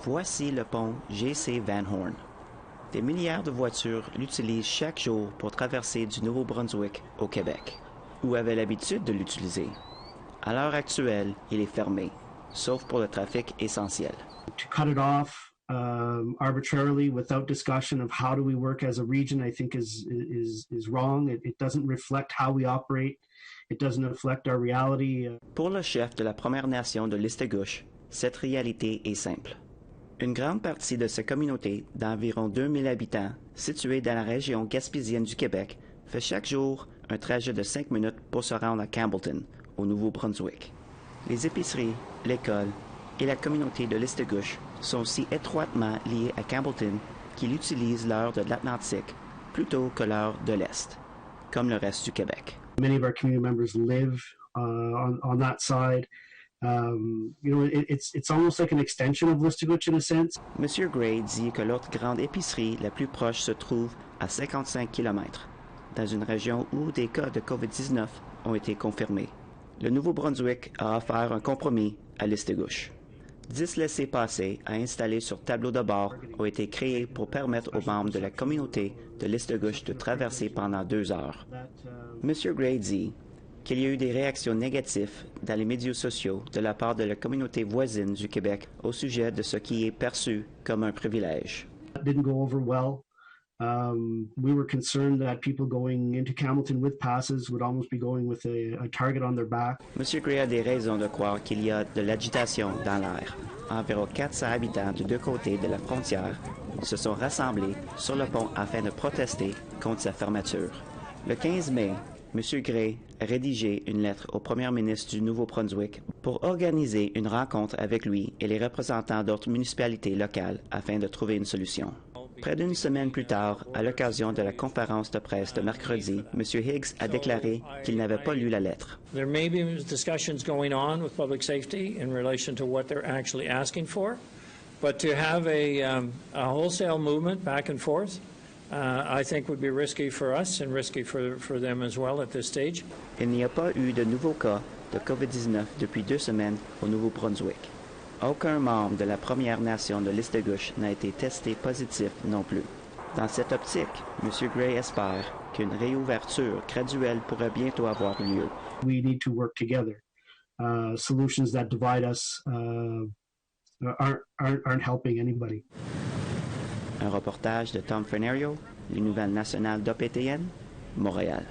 Voici le pont J.C. Van Horn. Des milliards de voitures l'utilisent chaque jour pour traverser du Nouveau-Brunswick au Québec, ou avaient l'habitude de l'utiliser. À l'heure actuelle, il est fermé, sauf pour le trafic essentiel. To cut it off arbitrarily without discussion of how do we work as a region, I think is wrong. It doesn't reflect how we operate. It doesn't reflect our reality. Pour le chef de la Première Nation de Listagouche, cette réalité est simple. Une grande partie de sa communauté, d'environ 2000 habitants, située dans la région gaspésienne du Québec, fait chaque jour un trajet de 5 minutes pour se rendre à Campbellton, au Nouveau-Brunswick. Les épiceries, l'école et la communauté de Listagouche sont si étroitement liées à Campbellton qu'ils utilisent l'heure de l'Atlantique plutôt que l'heure de l'Est, comme le reste du Québec. Many of our community members live on that side. It's almost like an extension of Listagouche in a sense. Monsieur Gray dit que l'autre grande épicerie la plus proche se trouve à 55 km, dans une région où des cas de COVID-19 ont été confirmés. Le Nouveau-Brunswick a offert un compromis à Listagouche. 10 laissez-passer à installer sur tableau de bord ont été créés pour permettre aux membres de la communauté de Listagouche de traverser pendant 2 heures. Monsieur Gray dit qu'il y a eu des réactions négatives dans les médias sociaux de la part de la communauté voisine du Québec au sujet de ce qui est perçu comme un privilège. That didn't go over well. We were concerned that people going into Campbellton with passes would almost be going with a target on their back. M. Gray a des raisons de croire qu'il y a de l'agitation dans l'air. Environ 400 habitants de deux côtés de la frontière se sont rassemblés sur le pont afin de protester contre sa fermeture. Le 15 mai, M. Gray a rédigé une lettre au premier ministre du Nouveau-Brunswick pour organiser une rencontre avec lui et les représentants d'autres municipalités locales afin de trouver une solution. Près d'une semaine plus tard, à l'occasion de la conférence de presse de mercredi, M. Higgs a déclaré qu'il n'avait pas lu la lettre. There may be discussions going on with public safety in relation to what they're actually asking for, but to have a wholesale movement back and forth, I think would be risky for us and risky for them as well at this stage. Il n'y a pas eu de nouveaux cas de COVID-19 depuis 2 semaines au Nouveau-Brunswick. Aucun membre de la Première Nation de Listagouche n'a été testé positif non plus. Dans cette optique, M. Gray espère qu'une réouverture graduelle pourrait bientôt avoir lieu. We need to work together. Solutions that divide us aren't helping anybody. Un reportage de Tom Fernerio, les nouvelles nationales d'OPTN, Montréal.